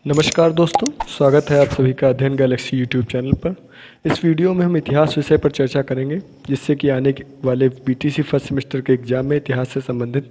नमस्कार दोस्तों, स्वागत है आप सभी का अध्ययन गैलेक्सी यूट्यूब चैनल पर। इस वीडियो में हम इतिहास विषय पर चर्चा करेंगे, जिससे कि आने वाले बीटीसी फर्स्ट सेमेस्टर के एग्जाम में इतिहास से संबंधित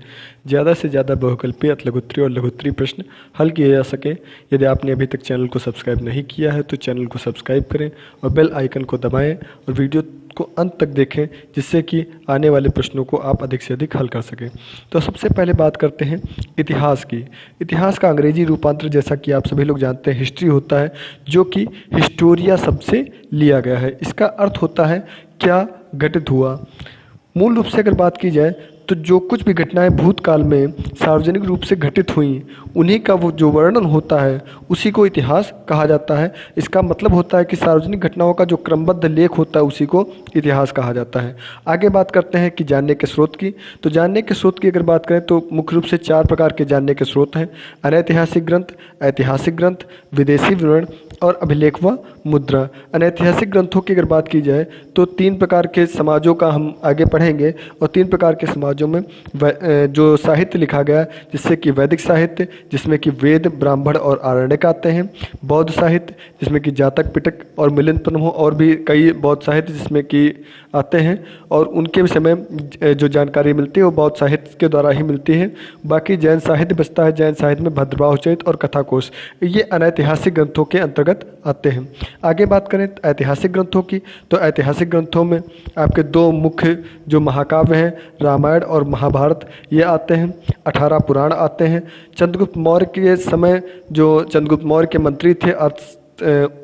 ज़्यादा से ज़्यादा बहुकल्पीय, अतलघुत्तरीय और लघुत्तरीय प्रश्न हल किए जा सकें। यदि आपने अभी तक चैनल को सब्सक्राइब नहीं किया है तो चैनल को सब्सक्राइब करें और बेल आइकन को दबाएँ और वीडियो को अंत तक देखें, जिससे कि आने वाले प्रश्नों को आप अधिक से अधिक हल कर सकें। तो सबसे पहले बात करते हैं इतिहास की। इतिहास का अंग्रेजी रूपांतर, जैसा कि आप सभी लोग जानते हैं, हिस्ट्री होता है, जो कि हिस्टोरिया शब्द से लिया गया है। इसका अर्थ होता है क्या घटित हुआ। मूल रूप से अगर बात की जाए तो जो कुछ भी घटनाएं भूतकाल में सार्वजनिक रूप से घटित हुई, उन्हीं का वो जो वर्णन होता है उसी को इतिहास कहा जाता है। इसका मतलब होता है कि सार्वजनिक घटनाओं का जो क्रमबद्ध लेख होता है उसी को इतिहास कहा जाता है। आगे बात करते हैं कि जानने के स्रोत की। तो जानने के स्रोत की अगर बात करें तो मुख्य रूप से 4 प्रकार के जानने के स्रोत हैं: अनैतिहासिक ग्रंथ, ऐतिहासिक ग्रंथ, विदेशी विवरण और अभिलेख व मुद्रा। अनैतिहासिक ग्रंथों की अगर बात की जाए तो 3 प्रकार के समाजों का हम आगे पढ़ेंगे, और 3 प्रकार के समाजों में जो साहित्य लिखा गया, जिससे कि वैदिक साहित्य, जिसमें कि वेद, ब्राह्मण और आरण्यक आते हैं; बौद्ध साहित्य, जिसमें कि जातक, पिटक और मिलिंद प्रमुख और भी कई बौद्ध साहित्य जिसमें कि आते हैं, और उनके विषय में जो जानकारी मिलती है वो बौद्ध साहित्य के द्वारा ही मिलती है। बाकी जैन साहित्य बचता है। जैन साहित्य में भद्रबाहु चरित और कथाकोश, ये अनैतिहासिक ग्रंथों के अंतर्गत आते हैं। आगे बात करें ऐतिहासिक ग्रंथों की, तो ऐतिहासिक ग्रंथों में आपके 2 मुख्य जो महाकाव्य हैं, रामायण और महाभारत, ये आते हैं। 18 पुराण आते हैं। चंद्रगुप्त मौर्य के समय जो चंद्रगुप्त मौर्य के मंत्री थे,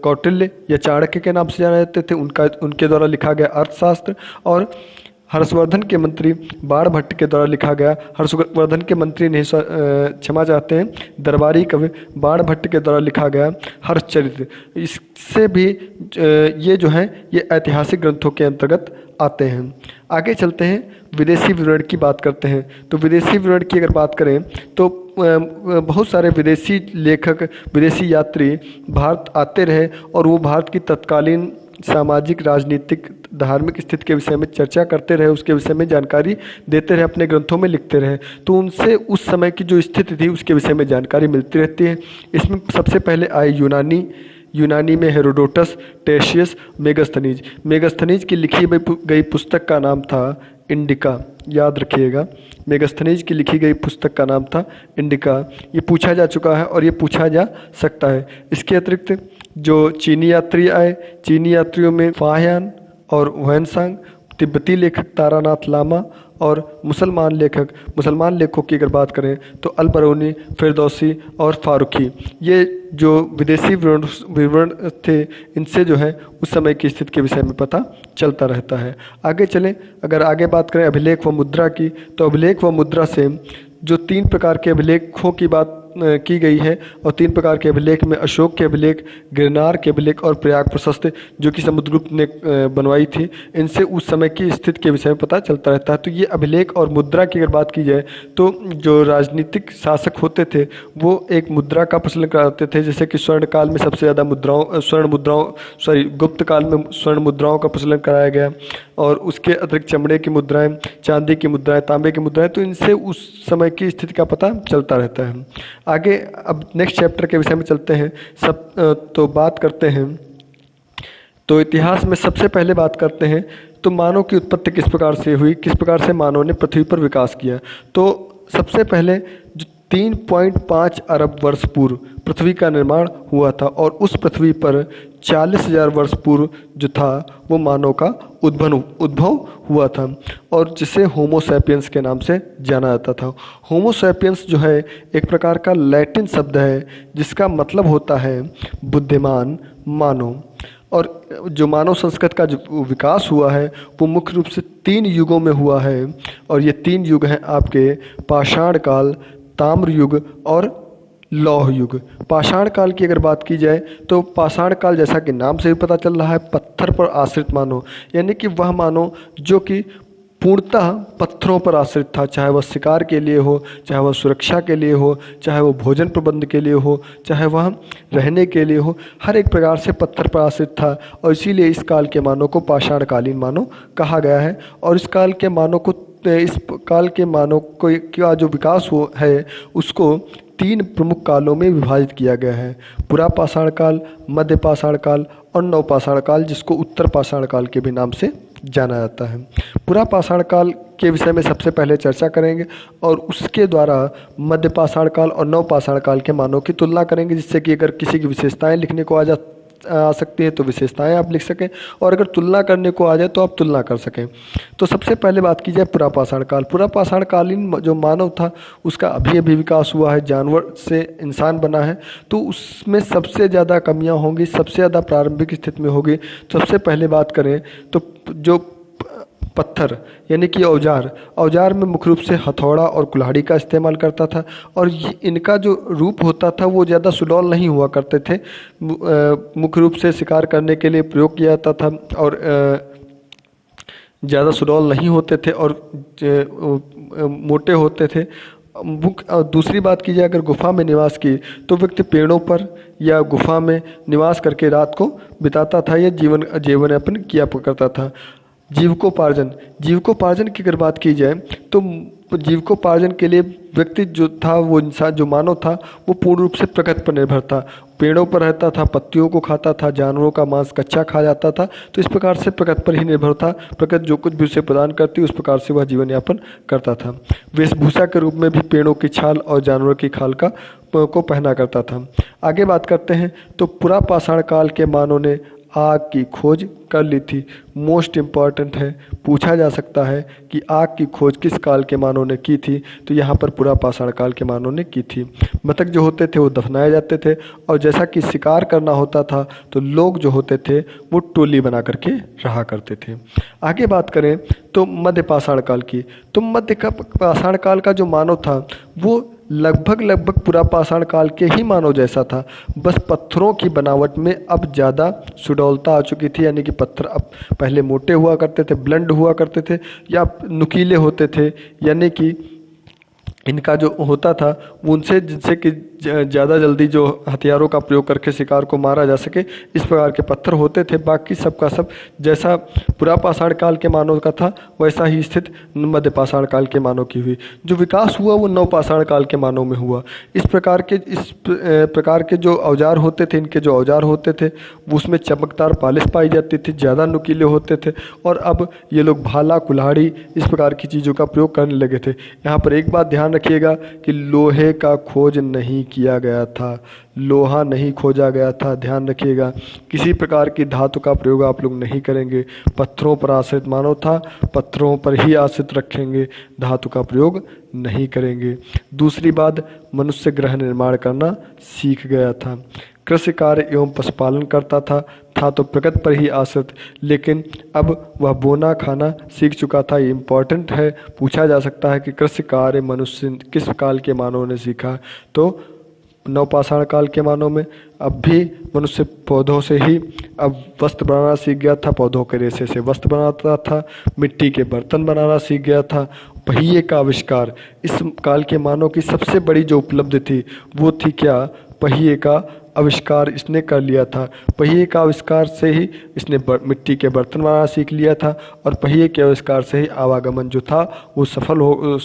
कौटिल्य या चाणक्य के नाम से जाने जाते थे, उनके द्वारा लिखा गया अर्थशास्त्र, और हर्षवर्धन के मंत्री बाणभट्ट के द्वारा लिखा गया, हर्षवर्धन के मंत्री नहीं, क्षमा चाहते हैं, दरबारी कवि बाणभट्ट के द्वारा लिखा गया हर्षचरित्र। इससे भी ये जो हैं ये ऐतिहासिक ग्रंथों के अंतर्गत आते हैं। आगे चलते हैं, विदेशी विवरण की बात करते हैं। तो विदेशी विवरण की अगर बात करें तो बहुत सारे विदेशी लेखक, विदेशी यात्री भारत आते रहे और वो भारत की तत्कालीन सामाजिक, राजनीतिक, धार्मिक स्थिति के विषय में चर्चा करते रहे, उसके विषय में जानकारी देते रहे, अपने ग्रंथों में लिखते रहे। तो उनसे उस समय की जो स्थिति थी उसके विषय में जानकारी मिलती रहती है। इसमें सबसे पहले आए यूनानी में हेरोडोटस, टेशियस, मेगस्थनीज। मेगस्थनीज की लिखी गई पुस्तक का नाम था इंडिका, याद रखिएगा। मेगस्थनीज की लिखी गई पुस्तक का नाम था इंडिका। ये पूछा जा चुका है और ये पूछा जा सकता है। इसके अतिरिक्त जो चीनी यात्री आए, चीनी यात्रियों में फाह्यान और वैनसांग, तिब्बती लेखक तारानाथ लामा, और मुसलमान लेखकों की अगर बात करें तो अलबरूनी, फिरदौसी और फारूकी। ये जो विदेशी विवरण थे, इनसे जो है उस समय की स्थिति के विषय में पता चलता रहता है। आगे चलें, अगर आगे बात करें अभिलेख व मुद्रा की, तो अभिलेख व मुद्रा से जो 3 प्रकार के अभिलेखों की बात की गई है, और 3 प्रकार के अभिलेख में अशोक के अभिलेख, गिरनार के अभिलेख और प्रयाग प्रशस्ति, जो कि समुद्रगुप्त ने बनवाई थी, इनसे उस समय की स्थिति के विषय में पता चलता रहता है। तो ये अभिलेख और मुद्रा की अगर बात की जाए तो जो राजनीतिक शासक होते थे वो एक मुद्रा का प्रचलन कराते थे, जैसे कि स्वर्ण काल में सबसे ज़्यादा गुप्त काल में स्वर्ण मुद्राओं का प्रचलन कराया गया, और उसके अतिरिक्त चमड़े की मुद्राएं, चांदी की मुद्राएं, तांबे की मुद्राएं, तो इनसे उस समय की स्थिति का पता चलता रहता है। आगे अब नेक्स्ट चैप्टर के विषय में चलते हैं। तो बात करते हैं, तो इतिहास में सबसे पहले बात करते हैं तो मानव की उत्पत्ति किस प्रकार से हुई, किस प्रकार से मानव ने पृथ्वी पर विकास किया। तो सबसे पहले जो 3.5 अरब वर्ष पूर्व पृथ्वी का निर्माण हुआ था, और उस पृथ्वी पर 40,000 वर्ष पूर्व जो था वो मानव का उद्भव हुआ था, और जिसे होमो सैपियंस के नाम से जाना जाता था। होमो सैपियंस जो है एक प्रकार का लैटिन शब्द है, जिसका मतलब होता है बुद्धिमान मानव। और जो मानव संस्कृति का जो विकास हुआ है वो मुख्य रूप से 3 युगों में हुआ है, और ये 3 युग हैं आपके पाषाण काल, ताम्र युग और लौह युग। पाषाण काल की अगर बात की जाए तो पाषाण काल, जैसा कि नाम से भी पता चल रहा है, पत्थर पर आश्रित मानव, यानी कि वह मानव जो कि पूर्णतः पत्थरों पर आश्रित था, चाहे वह शिकार के लिए हो, चाहे वह सुरक्षा के लिए हो, चाहे वह भोजन प्रबंध के लिए हो, चाहे वह रहने के लिए हो, हर एक प्रकार से पत्थर पर आश्रित था। और इसीलिए इस काल के मानव को पाषाणकालीन मानव कहा गया है। और इस काल के मानव को का जो विकास है उसको 3 प्रमुख कालों में विभाजित किया गया है, पुरापाषाण काल, मध्य पाषाण काल और नवपाषाण काल, जिसको उत्तर पाषाण काल के भी नाम से जाना जाता है। पुरापाषाण काल के विषय में सबसे पहले चर्चा करेंगे और उसके द्वारा मध्य पाषाण काल और नवपाषाण काल के मानों की तुलना करेंगे, जिससे कि अगर किसी की विशेषताएं लिखने को आ सकती है तो विशेषताएं आप लिख सकें, और अगर तुलना करने को आ जाए तो आप तुलना कर सकें। तो सबसे पहले बात की जाए पुरापाषाण काल। पुरापाषाण कालीन जो मानव था उसका अभी अभी विकास हुआ है, जानवर से इंसान बना है, तो उसमें सबसे ज़्यादा कमियां होंगी, सबसे ज़्यादा प्रारंभिक स्थिति में होगी। सबसे पहले बात करें तो जो पत्थर यानी कि औजार में मुख्य रूप से हथौड़ा और कुल्हाड़ी का इस्तेमाल करता था, और इनका जो रूप होता था वो ज़्यादा सुडौल नहीं हुआ करते थे। मुख्य रूप से शिकार करने के लिए प्रयोग किया जाता था और ज़्यादा सुडौल नहीं होते थे और मोटे होते थे। दूसरी बात की जाए अगर गुफा में निवास की, तो व्यक्ति पेड़ों पर या गुफा में निवास करके रात को बिताता था या जीवन यापन किया करता था। जीविकोपार्जन की अगर बात की जाए तो जीविकोपार्जन के लिए व्यक्ति जो था, वो इंसान जो मानव था, वो पूर्ण रूप से प्रकृति पर निर्भर था। पेड़ों पर रहता था, पत्तियों को खाता था, जानवरों का मांस कच्चा खा जाता था। तो इस प्रकार से प्रकृति पर ही निर्भर था। प्रकृति जो कुछ भी उसे प्रदान करती उस प्रकार से वह जीवन यापन करता था। वेशभूषा के रूप में भी पेड़ों की छाल और जानवरों की खाल को पहना करता था। आगे बात करते हैं तो पुरापाषाण काल के मानव ने आग की खोज कर ली थी। मोस्ट इम्पॉर्टेंट है, पूछा जा सकता है कि आग की खोज किस काल के मानव ने की थी, तो यहाँ पर पुरापाषाण काल के मानव ने की थी। मृतक जो होते थे वो दफनाए जाते थे, और जैसा कि शिकार करना होता था तो लोग जो होते थे वो टोली बना करके रहा करते थे। आगे बात करें तो मध्य पाषाण काल की, तो मध्य का पाषाण काल का जो मानव था वो लगभग पुरापाषाण काल के ही मानव जैसा था, बस पत्थरों की बनावट में अब ज़्यादा सुडौलता आ चुकी थी। यानी कि पत्थर अब पहले मोटे हुआ करते थे, ब्लंड हुआ करते थे या नुकीले होते थे, यानी कि इनका जो होता था वो उनसे जिनसे कि ज़्यादा जल्दी जो हथियारों का प्रयोग करके शिकार को मारा जा सके, इस प्रकार के पत्थर होते थे। बाकी सबका सब जैसा पुरापाषाण काल के मानव का था वैसा ही स्थिति मध्य पाषाण काल के मानव की हुई। जो विकास हुआ वो नवपाषाण काल के मानव में हुआ। इस प्रकार के जो औजार होते थे, इनके जो औजार होते थे वो उसमें चमकदार पालिश पाई जाती थी, ज़्यादा नुकीले होते थे, और अब ये लोग भाला, कुल्हाड़ी इस प्रकार की चीज़ों का प्रयोग करने लगे थे। यहाँ पर एक बात ध्यान रखिएगा कि लोहे का खोज नहीं किया गया था, लोहा नहीं खोजा गया था। ध्यान रखिएगा, किसी प्रकार की धातु का प्रयोग आप लोग नहीं करेंगे। पत्थरों पर आश्रित मानव था, पत्थरों पर ही आश्रित रखेंगे, धातु का प्रयोग नहीं करेंगे। दूसरी बात, मनुष्य गृह निर्माण करना सीख गया था। कृषि कार्य एवं पशुपालन करता था तो प्रकृति पर ही आश्रित, लेकिन अब वह बोना खाना सीख चुका था। ये इम्पोर्टेंट है, पूछा जा सकता है कि कृषि कार्य मनुष्य किस काल के मानव ने सीखा, तो नवपाषाण काल के मानव में। अब भी मनुष्य पौधों से ही अब वस्त्र बनाना सीख गया था, पौधों के रेशे से वस्त्र बनाता था, मिट्टी के बर्तन बनाना सीख गया था। पहिए का आविष्कार इस काल के मानव की सबसे बड़ी जो उपलब्धि थी वो थी क्या, पहिए का आविष्कार इसने कर लिया था। पहिए का आविष्कार से ही इसने मिट्टी के बर्तन बनाना सीख लिया था, और पहिए के आविष्कार से ही आवागमन जो था वो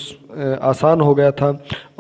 आसान हो गया था,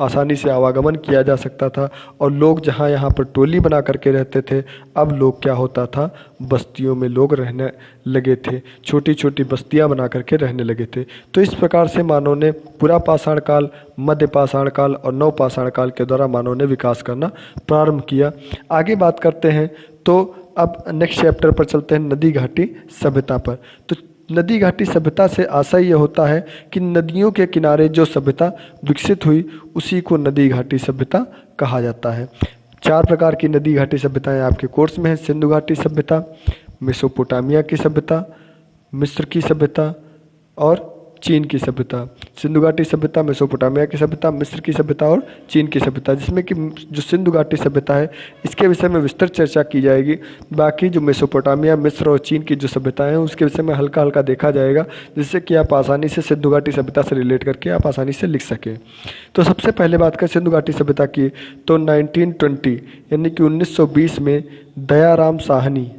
आसानी से आवागमन किया जा सकता था। और लोग जहाँ यहाँ पर टोली बना करके रहते थे, अब लोग क्या होता था, बस्तियों में लोग रहने लगे थे, छोटी छोटी बस्तियाँ बना करके रहने लगे थे। तो इस प्रकार से मानव ने पुरापाषाण काल, मध्य पाषाण काल और नवपाषाण काल के द्वारा मानव ने विकास करना प्रारंभ किया। आगे बात करते हैं तो अब नेक्स्ट चैप्टर पर चलते हैं, नदी घाटी सभ्यता पर। तो नदी घाटी सभ्यता से आशय यह होता है कि नदियों के किनारे जो सभ्यता विकसित हुई उसी को नदी घाटी सभ्यता कहा जाता है। 4 प्रकार की नदी घाटी सभ्यताएं आपके कोर्स में है। सिंधु घाटी सभ्यता, मेसोपोटामिया की सभ्यता, मिस्र की सभ्यता और चीन की सभ्यता। सिंधु घाटी सभ्यता, मेसोपोटामिया की सभ्यता, मिस्र की सभ्यता और चीन की सभ्यता, जिसमें कि जो सिंधु घाटी सभ्यता है इसके विषय में विस्तृत चर्चा की जाएगी। बाकी जो मेसोपोटामिया, मिस्र और चीन की जो सभ्यताएं हैं उसके विषय में हल्का हल्का देखा जाएगा, जिससे कि आप आसानी से सिंधु घाटी सभ्यता से रिलेट करके आप आसानी से लिख सकें। तो सबसे पहले बात करें सिंधु घाटी सभ्यता की, तो 1920 यानी कि 1920 में दयाराम साहनी,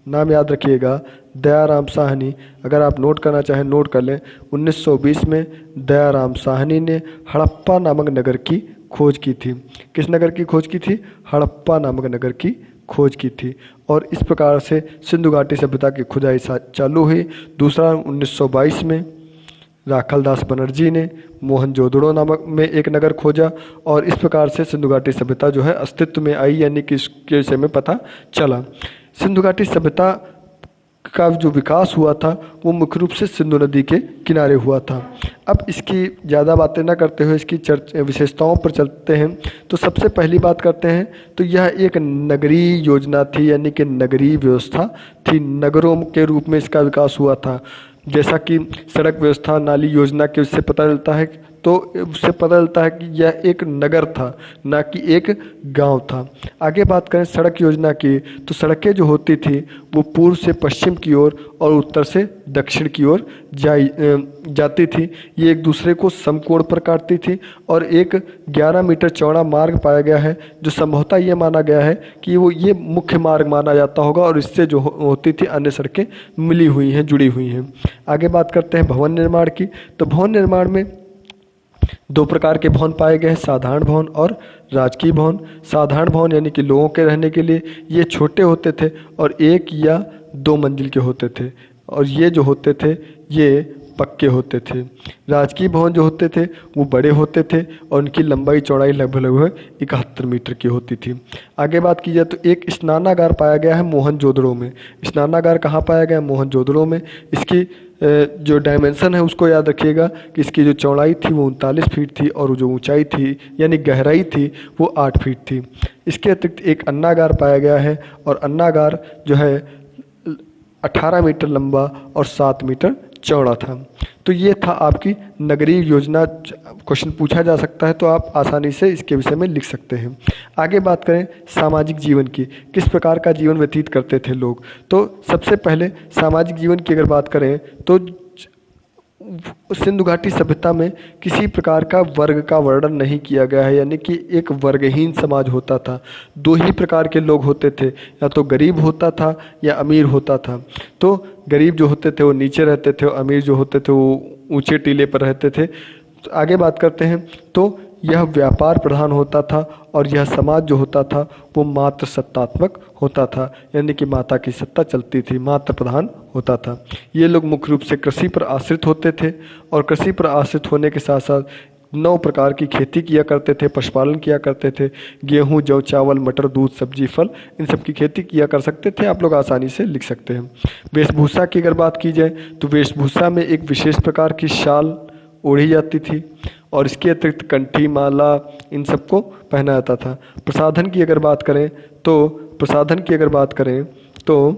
नाम याद रखिएगा, दयाराम साहनी, अगर आप नोट करना चाहें नोट कर लें। 1920 में दयाराम साहनी ने हड़प्पा नामक नगर की खोज की थी। किस नगर की खोज की थी? हड़प्पा नामक नगर की खोज की थी। और इस प्रकार से सिंधु घाटी सभ्यता की खुदाई चालू हुई। दूसरा 1922 में राखलदास बनर्जी ने मोहनजोदड़ो नामक में एक नगर खोजा और इस प्रकार से सिंधु घाटी सभ्यता जो है अस्तित्व में आई, यानी कि इसके विषय में पता चला। सिंधु घाटी सभ्यता का जो विकास हुआ था वो मुख्य रूप से सिंधु नदी के किनारे हुआ था। अब इसकी ज़्यादा बातें न करते हुए इसकी विशेषताओं पर चलते हैं। तो सबसे पहली बात करते हैं तो यह एक नगरीय योजना थी, यानी कि नगरीय व्यवस्था थी। नगरों के रूप में इसका विकास हुआ था। जैसा कि सड़क व्यवस्था, नाली योजना के उससे पता चलता है, तो उससे पता चलता है कि यह एक नगर था, ना कि एक गांव था। आगे बात करें सड़क योजना की, तो सड़कें जो होती थी वो पूर्व से पश्चिम की ओर और उत्तर से दक्षिण की ओर जाती थी। ये एक दूसरे को समकोण पर काटती थी और एक 11 मीटर चौड़ा मार्ग पाया गया है, जो संभवतः ये माना गया है कि वो ये मुख्य मार्ग माना जाता होगा और इससे जो होती थी अन्य सड़कें मिली हुई हैं, जुड़ी हुई हैं। आगे बात करते हैं भवन निर्माण की। तो भवन निर्माण में 2 प्रकार के भवन पाए गए हैं, साधारण भवन और राजकीय भवन। साधारण भवन यानी कि लोगों के रहने के लिए, ये छोटे होते थे और 1 या 2 मंजिल के होते थे और ये जो होते थे ये पक्के होते थे। राजकीय भवन जो होते थे वो बड़े होते थे और उनकी लंबाई चौड़ाई लगभग 71 मीटर की होती थी। आगे बात की जाए तो एक स्नानागार पाया गया है मोहनजोदड़ो में। स्नानागार कहाँ पाया गया? मोहनजोदड़ो में। इसकी जो डायमेंशन है उसको याद रखिएगा कि इसकी जो चौड़ाई थी वो 39 फीट थी और जो ऊंचाई थी यानी गहराई थी वो 8 फीट थी। इसके अतिरिक्त एक अन्नागार पाया गया है और अन्नागार जो है 18 मीटर लंबा और 7 मीटर चौड़ा था। तो ये था आपकी नगरीय योजना। क्वेश्चन पूछा जा सकता है तो आप आसानी से इसके विषय में लिख सकते हैं। आगे बात करें सामाजिक जीवन की, किस प्रकार का जीवन व्यतीत करते थे लोग। तो सबसे पहले सामाजिक जीवन की अगर बात करें तो सिंधु घाटी सभ्यता में किसी प्रकार का वर्ग का वर्णन नहीं किया गया है, यानी कि एक वर्गहीन समाज होता था। 2 ही प्रकार के लोग होते थे, या तो गरीब होता था या अमीर होता था। तो गरीब जो होते थे वो नीचे रहते थे और अमीर जो होते थे वो ऊंचे टीले पर रहते थे। तो आगे बात करते हैं तो यह व्यापार प्रधान होता था और यह समाज जो होता था वो मात्र सत्तात्मक होता था, यानी कि माता की सत्ता चलती थी, मात्र प्रधान होता था। ये लोग मुख्य रूप से कृषि पर आश्रित होते थे और कृषि पर आश्रित होने के साथ साथ 9 प्रकार की खेती किया करते थे, पशुपालन किया करते थे। गेहूँ, जौ, चावल, मटर, दूध, सब्जी, फल, इन सब की खेती किया कर सकते थे। आप लोग आसानी से लिख सकते हैं। वेशभूषा की अगर बात की जाए तो वेशभूषा में एक विशेष प्रकार की शाल ओढ़ी जाती थी और इसके अतिरिक्त कंठी, माला, इन सबको पहना जाता था। प्रसाधन की अगर बात करें तो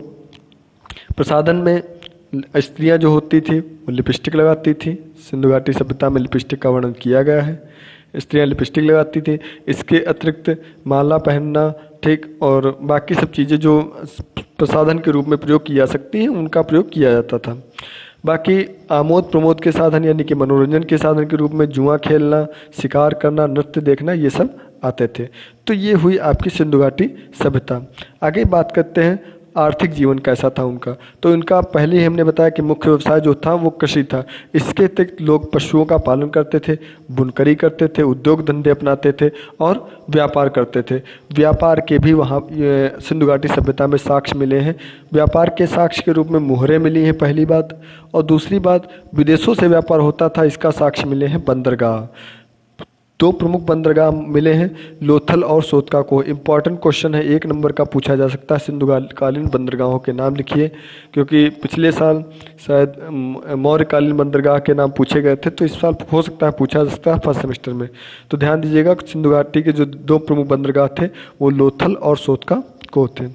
प्रसाधन में स्त्रियां जो होती थी वो लिपस्टिक लगाती थी। सिंधु घाटी सभ्यता में लिपस्टिक का वर्णन किया गया है, स्त्रियां लिपस्टिक लगाती थी। इसके अतिरिक्त माला पहनना, ठीक, और बाकी सब चीज़ें जो प्रसाधन के रूप में प्रयोग की जा सकती हैं उनका प्रयोग किया जाता था। बाकी आमोद प्रमोद के साधन यानी कि मनोरंजन के साधन के रूप में जुआ खेलना, शिकार करना, नृत्य देखना, ये सब आते थे। तो ये हुई आपकी सिंधु घाटी सभ्यता। आगे बात करते हैं आर्थिक जीवन कैसा था उनका। तो इनका पहले ही हमने बताया कि मुख्य व्यवसाय जो था वो कृषि था। इसके अतिरिक्त लोग पशुओं का पालन करते थे, बुनकरी करते थे, उद्योग धंधे अपनाते थे और व्यापार करते थे। व्यापार के भी वहाँ सिंधु घाटी सभ्यता में साक्ष्य मिले हैं। व्यापार के साक्ष्य के रूप में मुहरें मिली हैं पहली बात, और दूसरी बात विदेशों से व्यापार होता था, इसका साक्ष्य मिले हैं बंदरगाह। 2 प्रमुख बंदरगाह मिले हैं, लोथल और सोतका को। इम्पॉर्टेंट क्वेश्चन है, 1 नंबर का पूछा जा सकता है। सिंधुकालीन बंदरगाहों के नाम लिखिए, क्योंकि पिछले साल शायद मौर्यकालीन बंदरगाह के नाम पूछे गए थे, तो इस साल हो सकता है पूछा जा सकता है फर्स्ट सेमेस्टर में। तो ध्यान दीजिएगा, सिंधु घाटी के जो 2 प्रमुख बंदरगाह थे वो लोथल और सोतका को थे।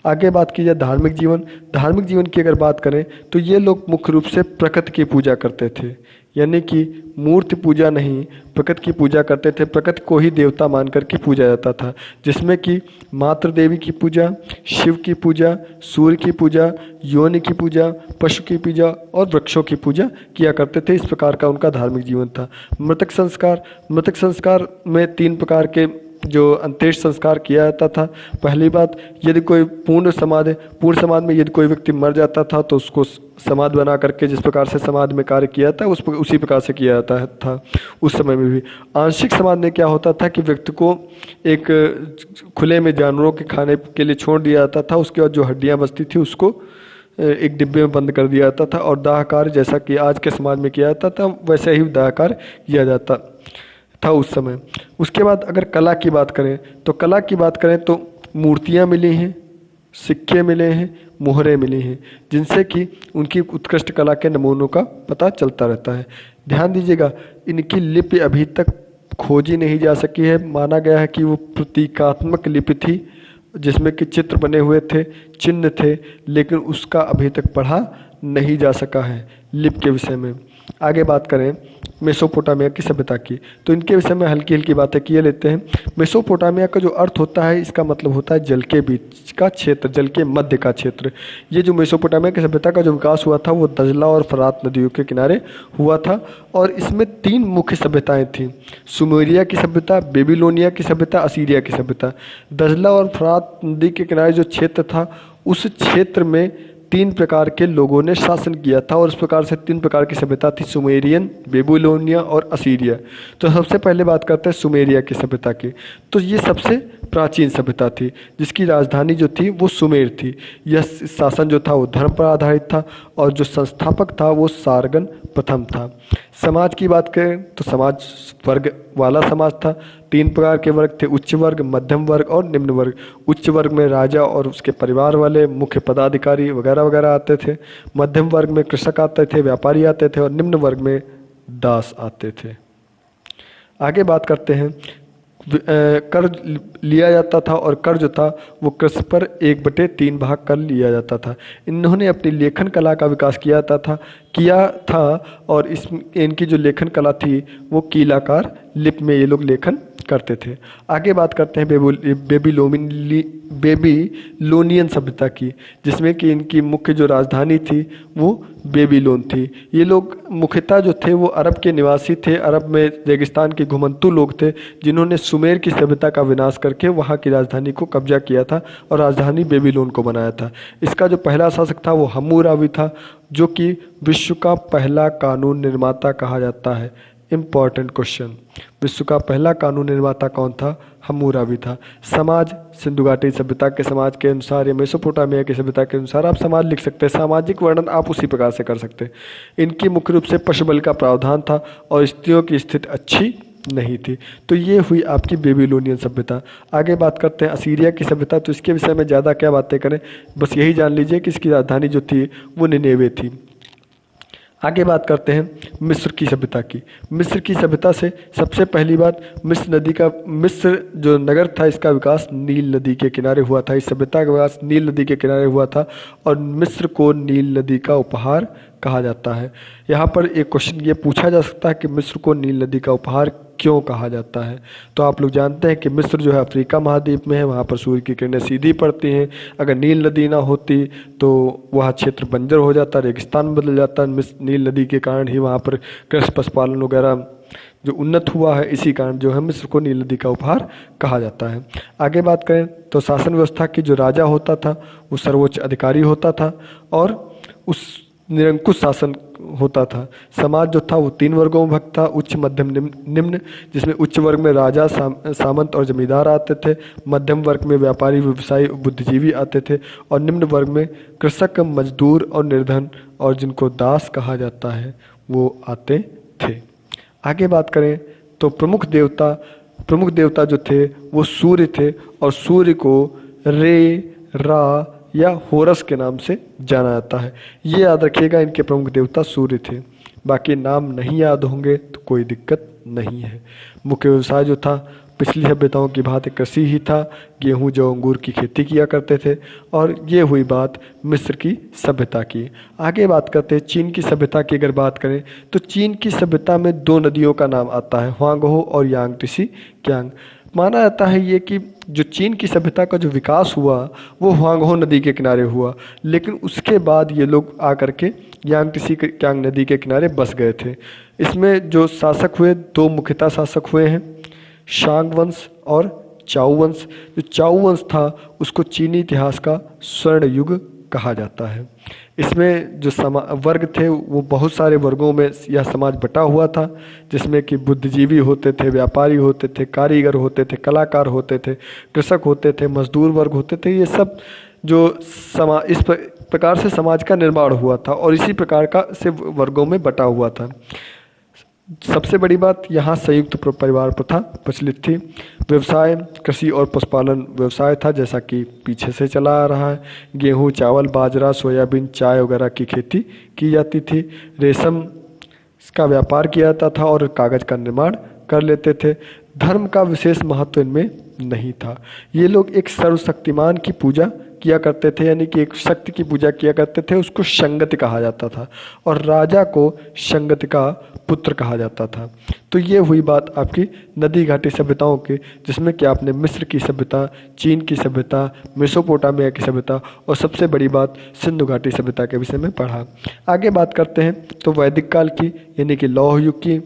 आगे बात की जाए धार्मिक जीवन की अगर बात करें तो ये लोग मुख्य रूप से प्रकृति की पूजा करते थे, यानी कि मूर्ति पूजा नहीं, प्रकृति की पूजा करते थे। प्रकृति को ही देवता मान करके पूजा जाता था, जिसमें कि मातृ देवी की पूजा, शिव की पूजा, सूर्य की पूजा, योनि की पूजा, पशु की पूजा और वृक्षों की पूजा किया करते थे। इस प्रकार का उनका धार्मिक जीवन था। मृतक संस्कार में 3 प्रकार के जो अंत्येष्टि संस्कार किया जाता था। पहली बात, यदि कोई पूर्ण समाज में यदि कोई व्यक्ति मर जाता था तो उसको समाधि बना करके जिस प्रकार से समाधि में कार्य किया था उसी प्रकार से किया जाता था उस समय में भी। आंशिक समाधि में क्या होता था कि व्यक्ति को एक खुले में जानवरों के खाने के लिए छोड़ दिया जाता था। उसके बाद जो हड्डियां बचती थी उसको एक डिब्बे में बंद कर दिया जाता था और दाह कार्य जैसा कि आज के समाज में किया जाता था वैसे ही दाह कार्य किया जाता था उस समय। उसके बाद अगर कला की बात करें तो मूर्तियाँ मिली हैं, सिक्के मिले हैं, मोहरें मिली हैं, जिनसे कि उनकी उत्कृष्ट कला के नमूनों का पता चलता रहता है। ध्यान दीजिएगा, इनकी लिपि अभी तक खोजी नहीं जा सकी है। माना गया है कि वो प्रतीकात्मक लिपि थी जिसमें कि चित्र बने हुए थे, चिन्ह थे, लेकिन उसका अभी तक पढ़ा नहीं जा सका है लिपि के विषय में। आगे बात करें मेसोपोटामिया की सभ्यता की, तो इनके विषय में हल्की हल्की बातें किए लेते हैं। मेसोपोटामिया का जो अर्थ होता है, इसका मतलब होता है जल के बीच का क्षेत्र, जल के मध्य का क्षेत्र। ये जो मेसोपोटामिया की सभ्यता का जो विकास हुआ था वो दजला और फरात नदियों के किनारे हुआ था और इसमें 3 मुख्य सभ्यताएं थीं। सुमेरिया की सभ्यता, बेबीलोनिया की सभ्यता, असीरिया की सभ्यता। दजला और फरात नदी के किनारे जो क्षेत्र था उस क्षेत्र में 3 प्रकार के लोगों ने शासन किया था और इस प्रकार से 3 प्रकार की सभ्यता थी, सुमेरियन, बेबीलोनिया और असीरिया। तो सबसे पहले बात करते हैं सुमेरिया की सभ्यता की। तो ये सबसे प्राचीन सभ्यता थी जिसकी राजधानी जो थी वो सुमेर थी। यह शासन जो था वो धर्म पर आधारित था और जो संस्थापक था वो सारगन प्रथम था। समाज की बात करें तो समाज वर्ग वाला समाज था। 3 प्रकार के वर्ग थे, उच्च वर्ग, मध्यम वर्ग और निम्न वर्ग। उच्च वर्ग में राजा और उसके परिवार वाले, मुख्य पदाधिकारी वगैरह वगैरह आते थे। मध्यम वर्ग में कृषक आते थे, व्यापारी आते थे और निम्न वर्ग में दास आते थे। आगे बात करते हैं, कर्ज लिया जाता था और कर्ज था वो कृषि पर 1/3 भाग कर लिया जाता था। इन्होंने अपनी लेखन कला का विकास किया था और इनकी जो लेखन कला थी वो कीलाकार लिपि में ये लोग लेखन करते थे। आगे बात करते हैं बेबीलोनियन सभ्यता की, जिसमें कि इनकी मुख्य जो राजधानी थी वो बेबीलोन थी। ये लोग मुख्यतः जो थे वो अरब के निवासी थे। अरब में रेगिस्तान के घुमंतू लोग थे जिन्होंने सुमेर की सभ्यता का विनाश करके वहाँ की राजधानी को कब्जा किया था और राजधानी बेबीलोन को बनाया था। इसका जो पहला शासक था वो हम्मुराबी था, जो कि विश्व का पहला कानून निर्माता कहा जाता है। इम्पॉर्टेंट क्वेश्चन, विश्व का पहला कानून निर्माता कौन था? हम्मुराबी था। समाज, सिंधु घाटी सभ्यता के समाज के अनुसार या मेसोपोटामिया की सभ्यता के अनुसार आप समाज लिख सकते हैं। सामाजिक वर्णन आप उसी प्रकार से कर सकते हैं। इनकी मुख्य रूप से पशुबल का प्रावधान था और स्त्रियों की स्थिति अच्छी नहीं थी। तो ये हुई आपकी बेबीलोनियन सभ्यता। आगे बात करते हैं असीरिया की सभ्यता। तो इसके विषय में ज़्यादा क्या बातें करें, बस यही जान लीजिए कि इसकी राजधानी जो थी वो निनेवे थी। आगे बात करते हैं मिस्र की सभ्यता की। मिस्र की सभ्यता से सबसे पहली बात, मिस्र जो नगर था इसका विकास नील नदी के किनारे हुआ था। इस सभ्यता का विकास नील नदी के किनारे हुआ था और मिस्र को नील नदी का उपहार कहा जाता है। यहाँ पर एक क्वेश्चन ये पूछा जा सकता है कि मिस्र को नील नदी का उपहार क्यों कहा जाता है? तो आप लोग जानते हैं कि मिस्र जो है अफ्रीका महाद्वीप में है, वहाँ पर सूर्य की किरणें सीधी पड़ती हैं। अगर नील नदी ना होती तो वह क्षेत्र बंजर हो जाता, रेगिस्तान बदल जाता। नील नदी के कारण ही वहाँ पर कृषि पशुपालन वगैरह जो उन्नत हुआ है, इसी कारण जो है मिस्र को नील नदी का उपहार कहा जाता है। आगे बात करें तो शासन व्यवस्था की, जो राजा होता था वो सर्वोच्च अधिकारी होता था और उस निरंकुश शासन होता था। समाज जो था वो 3 वर्गों में भक्त था, उच्च, मध्यम, निम्न, जिसमें उच्च वर्ग में राजा, सामंत और जमींदार आते थे। मध्यम वर्ग में व्यापारी, व्यवसायी, बुद्धिजीवी आते थे और निम्न वर्ग में कृषक, मजदूर और निर्धन और जिनको दास कहा जाता है वो आते थे। आगे बात करें तो प्रमुख देवता जो थे वो सूर्य थे और सूर्य को रे, रा या होरस के नाम से जाना जाता है। ये याद रखिएगा, इनके प्रमुख देवता सूर्य थे। बाकी नाम नहीं याद होंगे तो कोई दिक्कत नहीं है। मुख्य व्यवसाय जो था पिछली सभ्यताओं की भांति कृषि ही था। गेहूं, जौ, अंगूर की खेती किया करते थे। और ये हुई बात मिस्र की सभ्यता की। आगे बात करते हैं चीन की सभ्यता की। अगर बात करें तो चीन की सभ्यता में 2 नदियों का नाम आता है, ह्वांगहो और यांगत्से कियांग। माना जाता है ये कि जो चीन की सभ्यता का जो विकास हुआ वो ह्वांगहो नदी के किनारे हुआ, लेकिन उसके बाद ये लोग आकर के यांगत्से कियांग नदी के किनारे बस गए थे। इसमें जो शासक हुए, 2 मुख्यतः शासक हुए हैं, शांग वंश और चाउ वंश। जो चाउ वंश था उसको चीनी इतिहास का स्वर्ण युग कहा जाता है। इसमें जो वर्ग थे वो बहुत सारे वर्गों में यह समाज बटा हुआ था, जिसमें कि बुद्धिजीवी होते थे, व्यापारी होते थे, कारीगर होते थे, कलाकार होते थे, कृषक होते थे, मजदूर वर्ग होते थे। ये सब जो इस प्रकार से समाज का निर्माण हुआ था और इसी प्रकार का से वर्गों में बटा हुआ था। सबसे बड़ी बात, यहाँ संयुक्त परिवार प्रथा प्रचलित थी। व्यवसाय कृषि और पशुपालन व्यवसाय था, जैसा कि पीछे से चला आ रहा है। गेहूँ, चावल, बाजरा, सोयाबीन, चाय वगैरह की खेती की जाती थी। रेशम का व्यापार किया जाता था और कागज का निर्माण कर लेते थे। धर्म का विशेष महत्व इनमें नहीं था। ये लोग एक सर्वशक्तिमान की पूजा किया करते थे, यानी कि एक शक्ति की पूजा किया करते थे, उसको संगति कहा जाता था और राजा को संगति का पुत्र कहा जाता था। तो ये हुई बात आपकी नदी घाटी सभ्यताओं की, जिसमें कि आपने मिस्र की सभ्यता, चीन की सभ्यता, मेसोपोटामिया की सभ्यता और सबसे बड़ी बात सिंधु घाटी सभ्यता के विषय में पढ़ा। आगे बात करते हैं तो वैदिक काल की, यानी कि लौह युग की।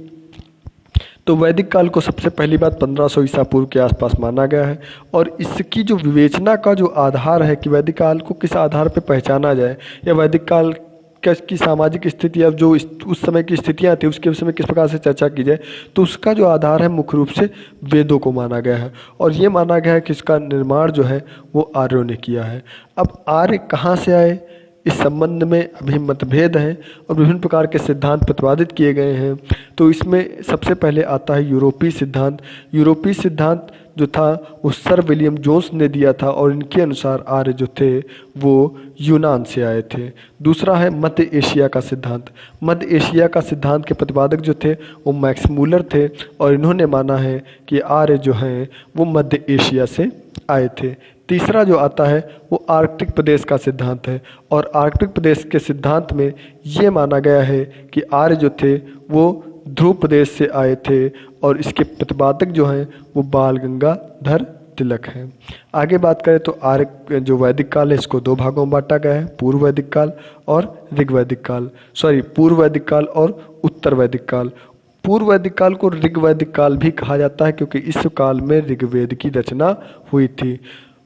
तो वैदिक काल को सबसे पहली बात 1500 ईसा पूर्व के आसपास माना गया है और इसकी जो विवेचना का जो आधार है कि वैदिक काल को किस आधार पर पहचाना जाए या वैदिक काल की सामाजिक स्थिति अब जो उस समय की स्थितियां थी उसके विषय में किस प्रकार से चर्चा की जाए, तो उसका जो आधार है मुख्य रूप से वेदों को माना गया है और ये माना गया है कि इसका निर्माण जो है वो आर्यों ने किया है। अब आर्य कहाँ से आए, इस संबंध में अभी मतभेद हैं और विभिन्न प्रकार के सिद्धांत प्रतिपादित किए गए हैं। तो इसमें सबसे पहले आता है यूरोपीय सिद्धांत। यूरोपीय सिद्धांत जो था वो सर विलियम जोन्स ने दिया था और इनके अनुसार आर्य जो थे वो यूनान से आए थे। दूसरा है मध्य एशिया का सिद्धांत। मध्य एशिया का सिद्धांत के प्रतिपादक जो थे वो मैक्स मूलर थे और इन्होंने माना है कि आर्य जो हैं वो मध्य एशिया से आए थे। तीसरा जो आता है वो आर्कटिक प्रदेश का सिद्धांत है और आर्कटिक प्रदेश के सिद्धांत में ये माना गया है कि आर्य जो थे वो ध्रुव प्रदेश से आए थे और इसके प्रतिपादक जो हैं वो बाल गंगाधर तिलक हैं। आगे बात करें तो आर्य जो वैदिक काल है इसको दो भागों में बांटा गया है, पूर्व वैदिक काल और ऋग्वैदिक काल, पूर्व वैदिक काल और उत्तर वैदिक काल। पूर्व वैदिक काल को ऋग्वैदिक काल भी कहा जाता है क्योंकि इस काल में ऋग्वेद की रचना हुई थी।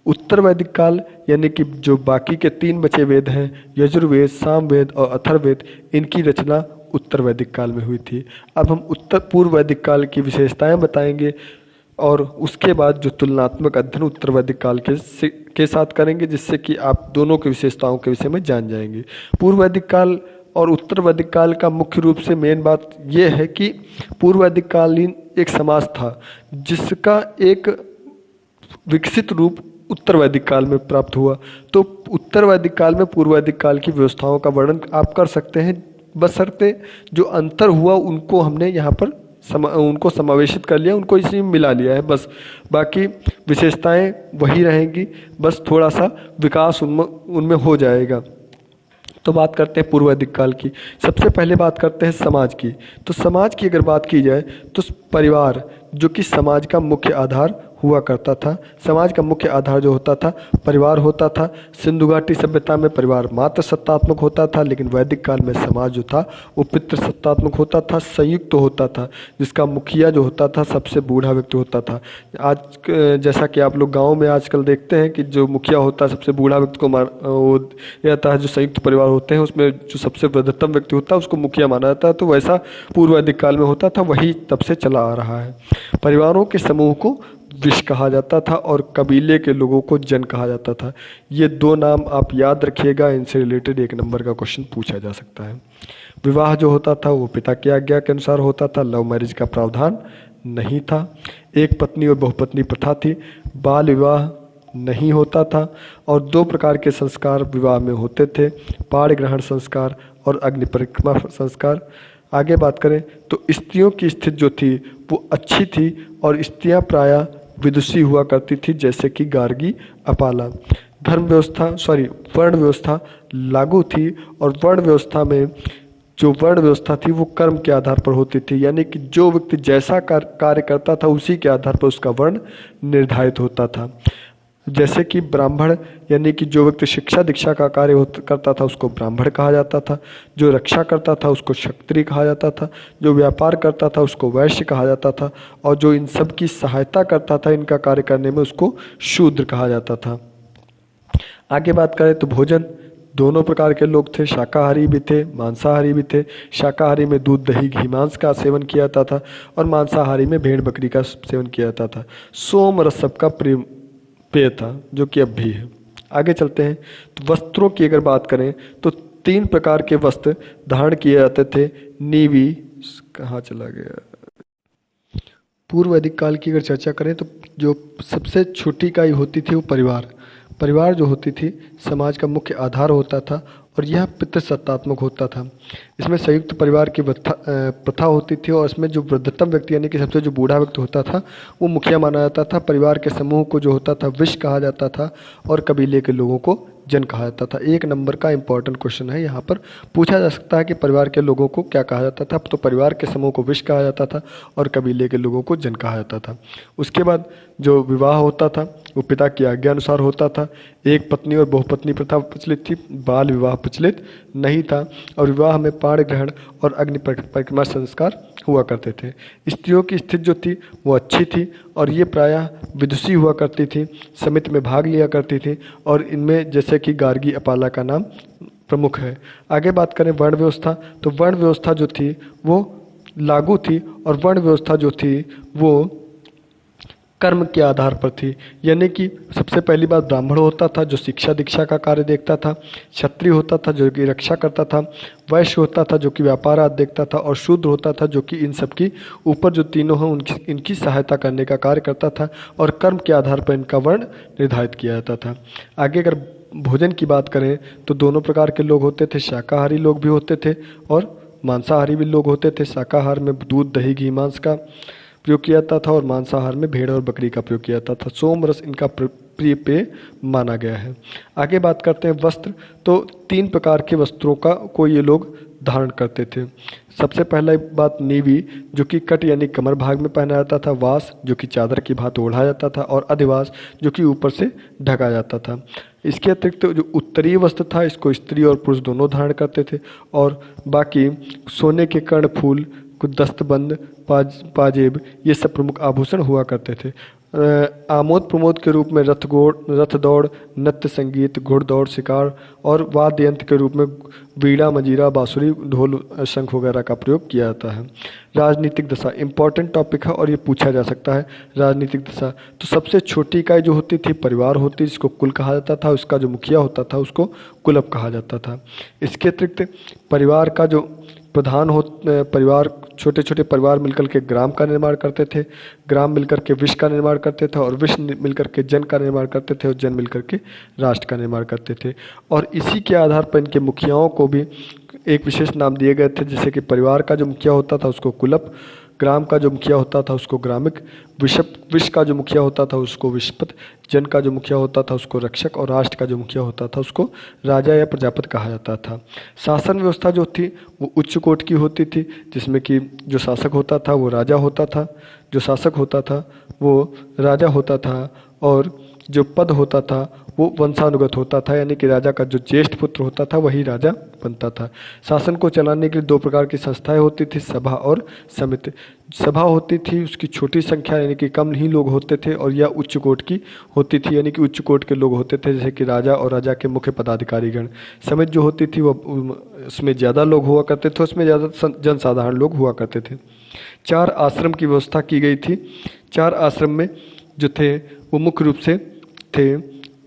उत्तर वैदिक काल यानी कि जो बाकी के 3 बचे वेद हैं, यजुर्वेद, सामवेद और अथर्ववेद, इनकी रचना उत्तर वैदिक काल में हुई थी। अब हम उत्तर पूर्व वैदिक काल की विशेषताएं बताएंगे और उसके बाद जो तुलनात्मक अध्ययन उत्तर वैदिक काल के साथ करेंगे, जिससे कि आप दोनों की विशेषताओं के विषय में जान जाएंगे। पूर्व वैदिक काल और उत्तर वैदिक काल का मुख्य रूप से मेन बात यह है कि पूर्व वैदिक कालीन एक समाज था जिसका एक विकसित रूप उत्तर वैदिक काल में प्राप्त हुआ। तो उत्तर वैदिक काल में पूर्व वैदिक काल की व्यवस्थाओं का वर्णन आप कर सकते हैं, बशर्ते जो अंतर हुआ उनको हमने यहाँ पर उनको समावेशित कर लिया, उनको इसी में मिला लिया है बस। बाकी विशेषताएं वही रहेंगी, बस थोड़ा सा विकास उनमें हो जाएगा। तो बात करते हैं पूर्व वैदिक काल की। सबसे पहले बात करते हैं समाज की। तो समाज की अगर बात की जाए तो परिवार जो कि समाज का मुख्य आधार हुआ करता था, समाज का मुख्य आधार जो होता था परिवार होता था। सिंधु घाटी सभ्यता में परिवार मात्र सत्तात्मक होता था, लेकिन वैदिक काल में समाज जो था वो पितृ सत्तात्मक होता था, संयुक्त तो होता था, जिसका मुखिया जो होता था सबसे बूढ़ा व्यक्ति होता था। आज जैसा कि आप लोग गाँव में आजकल देखते हैं कि जो मुखिया होता है सबसे बूढ़ा व्यक्ति को वो रहता है। जो संयुक्त परिवार होते हैं उसमें जो सबसे वृद्धतम व्यक्ति होता है उसको मुखिया माना जाता है। तो वैसा पूर्व वैदिक काल में होता था, वही तब से चला आ रहा है। परिवारों के समूह को विश कहा जाता था और कबीले के लोगों को जन कहा जाता था। ये 2 नाम आप याद रखिएगा, इनसे रिलेटेड 1 नंबर का क्वेश्चन पूछा जा सकता है। विवाह जो होता था वो पिता की आज्ञा के अनुसार होता था, लव मैरिज का प्रावधान नहीं था। एक पत्नी और बहुपत्नी प्रथा थी, बाल विवाह नहीं होता था और 2 प्रकार के संस्कार विवाह में होते थे, पाणी ग्रहण संस्कार और अग्नि परिक्रमा संस्कार। आगे बात करें तो स्त्रियों की स्थिति जो थी वो अच्छी थी और स्त्रियां प्रायः विदुषी हुआ करती थी, जैसे कि गार्गी, अपाला। वर्ण व्यवस्था लागू थी और वर्ण व्यवस्था में जो वर्ण व्यवस्था थी वो कर्म के आधार पर होती थी, यानी कि जो व्यक्ति जैसा कार्य करता था उसी के आधार पर उसका वर्ण निर्धारित होता था। जैसे कि ब्राह्मण यानी कि जो व्यक्ति शिक्षा दीक्षा का कार्य करता था उसको ब्राह्मण कहा जाता था, जो रक्षा करता था उसको क्षत्रिय कहा जाता था, जो व्यापार करता था उसको वैश्य कहा जाता था, और जो इन सब की सहायता करता था इनका कार्य करने में उसको शूद्र कहा जाता था। आगे बात करें तो भोजन, दोनों प्रकार के लोग थे, शाकाहारी भी थे मांसाहारी भी थे। शाकाहारी में दूध दही घी मांस का सेवन किया जाता था और मांसाहारी में भेड़ बकरी का सेवन किया जाता था। सोम रस सबका प्रिय पेय था जो कि अब भी है। आगे चलते हैं तो वस्त्रों की अगर बात करें तो 3 प्रकार के वस्त्र धारण किए जाते थे। नीवी, कहाँ चला गया, पूर्व वैदिक काल की अगर चर्चा करें तो जो सबसे छोटी इकाई होती थी वो परिवार जो होती थी समाज का मुख्य आधार होता था और यह पितृसत्तात्मक होता था। इसमें संयुक्त परिवार की प्रथा होती थी और इसमें जो वृद्धतम व्यक्ति यानी कि सबसे जो बूढ़ा व्यक्ति होता था वो मुखिया माना जाता था। परिवार के समूह को जो होता था विश कहा जाता था और कबीले के लोगों को जन कहा जाता था। 1 नंबर का इंपॉर्टेंट क्वेश्चन है, यहाँ पर पूछा जा सकता है कि परिवार के लोगों को क्या कहा जाता था। तो परिवार के समूह को विश कहा जाता था और कबीले के लोगों को जन कहा जाता था। उसके बाद जो विवाह होता था वो पिता की आज्ञा अनुसार होता था। एक पत्नी और बहुपत्नी प्रथा प्रचलित थी, बाल विवाह प्रचलित नहीं था और विवाह में पाण ग्रहण और अग्नि परिक्रमा संस्कार हुआ करते थे। स्त्रियों की स्थिति जो थी वो अच्छी थी और ये प्रायः विदुषी हुआ करती थी, समिति में भाग लिया करती थी और इनमें जैसे कि गार्गी अपाला का नाम प्रमुख है। आगे बात करें वर्ण व्यवस्था, तो वर्ण व्यवस्था जो थी वो लागू थी और वर्ण व्यवस्था जो थी वो कर्म के आधार पर थी। यानी कि सबसे पहली बात ब्राह्मण होता था जो शिक्षा दीक्षा का कार्य देखता था, क्षत्रिय होता था जो कि रक्षा करता था, वैश्य होता था जो कि व्यापार आदि देखता था और शूद्र होता था जो कि इन सब की ऊपर जो तीनों हैं इनकी सहायता करने का कार्य करता था और कर्म के आधार पर इनका वर्ण निर्धारित किया जाता था। आगे अगर भोजन की बात करें तो दोनों प्रकार के लोग होते थे, शाकाहारी लोग भी होते थे और मांसाहारी भी लोग होते थे। शाकाहार में दूध दही घी मांस का प्रयोग किया जाता था और मांसाहार में भेड़ और बकरी का प्रयोग किया जाता था। सोम रस इनका प्रिय पेय माना गया है। आगे बात करते हैं वस्त्र, तो 3 प्रकार के वस्त्रों को ये लोग धारण करते थे। सबसे पहला बात नीवी जो कि कट यानी कमर भाग में पहना जाता था, वास जो कि चादर की भांति ओढ़ा जाता था और अधिवास जो कि ऊपर से ढका जाता था। इसके अतिरिक्त जो उत्तरीय वस्त्र था इसको स्त्री और पुरुष दोनों धारण करते थे और बाकी सोने के कर्णफूल, दस्तबंद, पाजेब ये सब प्रमुख आभूषण हुआ करते थे। आमोद प्रमोद के रूप में रथ दौड़, नृत्य संगीत, घुड़दौड़, शिकार और वाद्य यंत्र के रूप में वीणा मजीरा बांसुरी ढोल शंख वगैरह का प्रयोग किया जाता है। राजनीतिक दशा इंपॉर्टेंट टॉपिक है और ये पूछा जा सकता है। राजनीतिक दशा तो सबसे छोटी इकाई जो होती थी परिवार होती जिसको कुल कहा जाता था, उसका जो मुखिया होता था उसको कुलप कहा जाता था। इसके अतिरिक्त परिवार का जो प्रधान परिवार छोटे छोटे परिवार मिलकर के ग्राम का निर्माण करते थे, ग्राम मिलकर के विश्व का निर्माण करते थे और विश्व मिलकर के जन का निर्माण करते थे और जन मिलकर के राष्ट्र का निर्माण करते थे। और इसी के आधार पर इनके मुखियाओं को भी एक विशेष नाम दिए गए थे, जैसे कि परिवार का जो मुखिया होता था उसको कुलप, ग्राम का जो मुखिया होता था उसको ग्रामिक, विश्व का जो मुखिया होता था उसको विश्वपत, जन का जो मुखिया होता था उसको रक्षक और राष्ट्र का जो मुखिया होता था उसको राजा या प्रजापति कहा जाता था। शासन व्यवस्था जो थी वो उच्च कोट की होती थी, जिसमें कि जो शासक होता था वो राजा होता था, जो शासक होता था वो राजा होता था और जो पद होता था वो वंशानुगत होता था, यानी कि राजा का जो ज्येष्ठ पुत्र होता था वही राजा बनता था। शासन को चलाने के लिए 2 प्रकार की संस्थाएं होती थी, सभा और समिति। सभा होती थी उसकी छोटी संख्या यानी कि कम ही लोग होते थे और यह उच्च कोट की होती थी, यानी कि उच्च कोट के लोग होते थे जैसे कि राजा और राजा के मुख्य पदाधिकारीगण। समिति जो होती थी वो उसमें ज़्यादा लोग हुआ करते थे, उसमें ज़्यादा जनसाधारण लोग हुआ करते थे। 4 आश्रम की व्यवस्था की गई थी। 4 आश्रम में जो थे वो मुख्य रूप से थे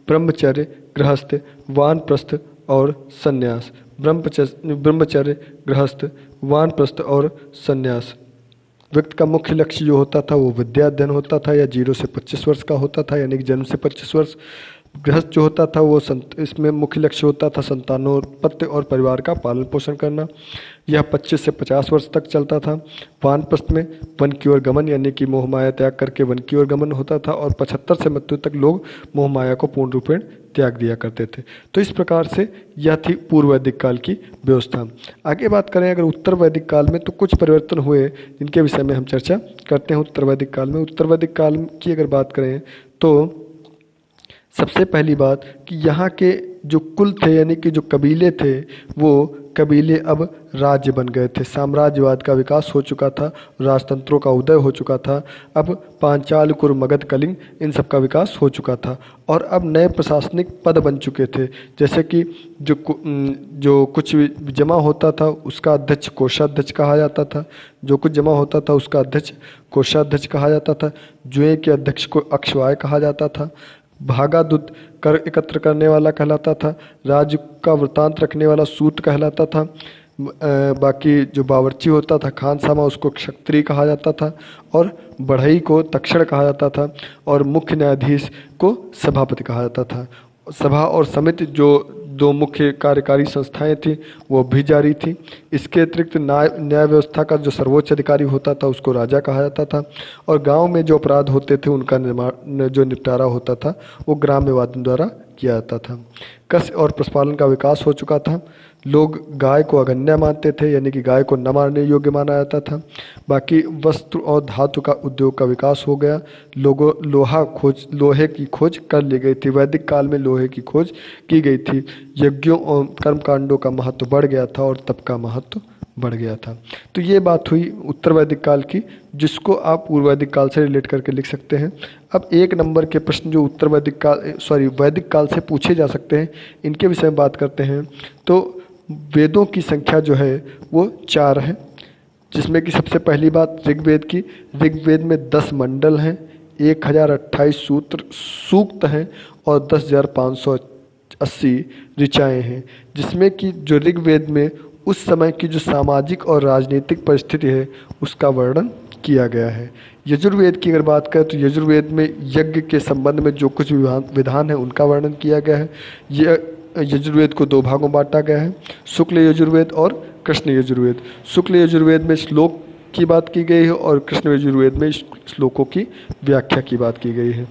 ब्रह्मचर्य, गृहस्थ, वानप्रस्थ और सन्यास। ब्रह्मचर्य, गृहस्थ, वानप्रस्थ और सन्यास। व्यक्ति का मुख्य लक्ष्य जो होता था वो विद्या अध्ययन होता था या 0 से 25 वर्ष का होता था, यानी कि जन्म से 25 वर्ष। गृहस्थ जो होता था वो इसमें मुख्य लक्ष्य होता था संतानोत्पत्ति और परिवार का पालन पोषण करना। यह 25 से 50 वर्ष तक चलता था। वानप्रस्थ में वन की ओर गमन यानी कि मोह माया त्याग करके वन की ओर गमन होता था और 75 से मृत्यु तक लोग मोह माया को पूर्ण रूपेण त्याग दिया करते थे। तो इस प्रकार से यह थी पूर्व वैदिक काल की व्यवस्था। आगे बात करें अगर उत्तर वैदिक काल में तो कुछ परिवर्तन हुए जिनके विषय में हम चर्चा करते हैं। उत्तर वैदिक काल में की अगर बात करें तो सबसे पहली बात कि यहाँ के जो कुल थे यानी कि जो कबीले थे वो कबीले अब राज्य बन गए थे। साम्राज्यवाद का विकास हो चुका था, राजतंत्रों का उदय हो चुका था। अब पांचाल, कुरु, मगध, कलिंग इन सब का विकास हो चुका था और अब नए प्रशासनिक पद बन चुके थे। जैसे कि जो कुछ जमा होता था उसका अध्यक्ष कोषाध्यक्ष कहा जाता था, जो कुछ जमा होता था उसका अध्यक्ष कोषाध्यक्ष कहा जाता था, जुए के अध्यक्ष को अक्षवाय कहा जाता था, भागादूत कर एकत्र करने वाला कहलाता था, राज्य का वृतांत रखने वाला सूत कहलाता था, बाकी जो बावर्ची होता था खानसामा उसको क्षत्रिय कहा जाता था और बढ़ई को तक्षण कहा जाता था और मुख्य न्यायाधीश को सभापति कहा जाता था। सभा और समिति जो दो मुख्य कार्यकारी संस्थाएं थी वो भी जारी थी। इसके अतिरिक्त न्याय व्यवस्था का जो सर्वोच्च अधिकारी होता था उसको राजा कहा जाता था और गांव में जो अपराध होते थे उनका जो निपटारा होता था वो ग्राम्यवादियों द्वारा किया जाता था। कृषि और पशुपालन का विकास हो चुका था। लोग गाय को अगन्य मानते थे यानी कि गाय को न मारने योग्य माना जाता था। बाकी वस्त्र और धातु का उद्योग का विकास हो गया। लोगों लोहे की खोज कर ली गई थी। वैदिक काल में लोहे की खोज की गई थी। यज्ञों और कर्मकांडों का महत्व बढ़ गया था और तप का महत्व बढ़ गया था। तो ये बात हुई उत्तर वैदिक काल की, जिसको आप पूर्व वैदिक काल से रिलेट करके लिख सकते हैं। अब एक नंबर के प्रश्न जो वैदिक काल से पूछे जा सकते हैं इनके विषय में बात करते हैं। तो वेदों की संख्या जो है वो 4 है, जिसमें कि सबसे पहली बात ऋग्वेद की। ऋग्वेद में 10 मंडल हैं, 1028 सूक्त हैं और 10,580 ऋचाएँ हैं, जिसमें कि जो ऋग्वेद में उस समय की जो सामाजिक और राजनीतिक परिस्थिति है उसका वर्णन किया गया है। यजुर्वेद की अगर बात करें तो यजुर्वेद में यज्ञ के संबंध में जो कुछ विधान है उनका वर्णन किया गया है। यजुर्वेद को 2 भागों में बांटा गया है, शुक्ल यजुर्वेद और कृष्ण यजुर्वेद। शुक्ल यजुर्वेद में श्लोक की बात की गई है और कृष्ण यजुर्वेद में श्लोकों की व्याख्या की बात की गई है।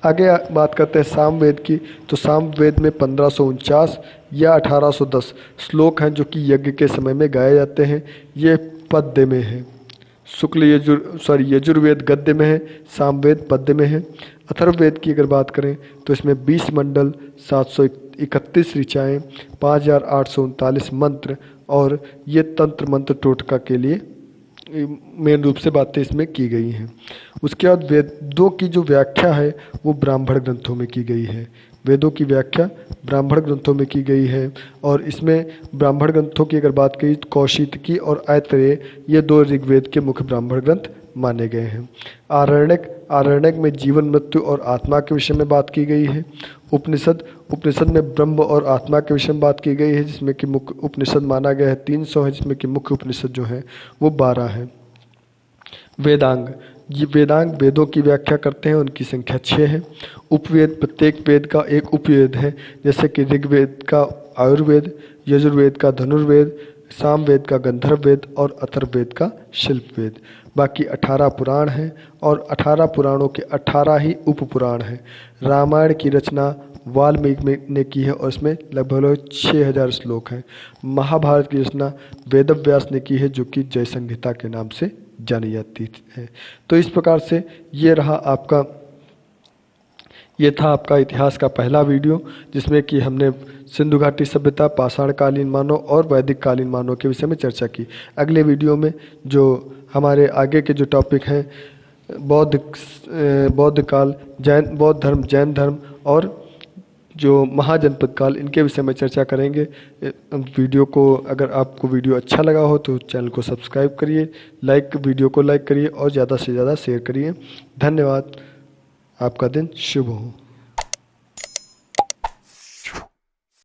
आगे बात करते हैं सामवेद की। तो सामवेद में 1549 या 1810 श्लोक हैं जो कि यज्ञ के समय में गाए जाते हैं। ये पद्य में है। यजुर्वेद गद्य में है, सामवेद पद्य में है। अथर्ववेद की अगर बात करें तो इसमें 20 मंडल, 731 ऋचाएँ, 5839 मंत्र और ये तंत्र मंत्र टोटका के लिए मेन रूप से बातें इसमें की गई हैं। उसके बाद वेदों की जो व्याख्या है वो ब्राह्मण ग्रंथों में की गई है। वेदों की व्याख्या ब्राह्मण ग्रंथों में की गई है और इसमें ब्राह्मण ग्रंथों की अगर बात करी तो कौशितकी और ऐतरेय ये 2 ऋग्वेद के मुख्य ब्राह्मण ग्रंथ माने गए हैं। आरण्यक में जीवन, मृत्यु और आत्मा के विषय में बात की गई है। उपनिषद में ब्रह्म और आत्मा के विषय में बात की गई है, जिसमें कि मुख्य उपनिषद माना गया है 300 है, जिसमें कि मुख्य उपनिषद जो है वो 12 है। वेदांग, ये वेदांग वेदों की व्याख्या करते हैं, उनकी संख्या 6 है। उपवेद, प्रत्येक वेद का एक उपवेद है, जैसे कि ऋग्वेद का आयुर्वेद, यजुर्वेद का धनुर्वेद, सामवेद का गंधर्व वेद और अथर्ववेद का शिल्प वेद। बाकी 18 पुराण हैं और 18 पुराणों के 18 ही उपपुराण हैं। रामायण की रचना वाल्मीकि ने की है और इसमें लगभग 6000 श्लोक हैं। महाभारत की रचना वेदव्यास ने की है, जो कि जय संहिता के नाम से जानी जाती है। तो इस प्रकार से ये था आपका इतिहास का पहला वीडियो, जिसमें कि हमने सिंधु घाटी सभ्यता, पाषाणकालीन मानव और वैदिक कालीन मानव के विषय में चर्चा की। अगले वीडियो में जो हमारे आगे के जो टॉपिक हैं बौद्ध काल, बौद्ध धर्म, जैन धर्म और जो महाजनपद काल, इनके विषय में चर्चा करेंगे। वीडियो को अगर आपको वीडियो अच्छा लगा हो तो चैनल को सब्सक्राइब करिए, वीडियो को लाइक करिए और ज़्यादा से ज़्यादा शेयर करिए। धन्यवाद। आपका दिन शुभ हो।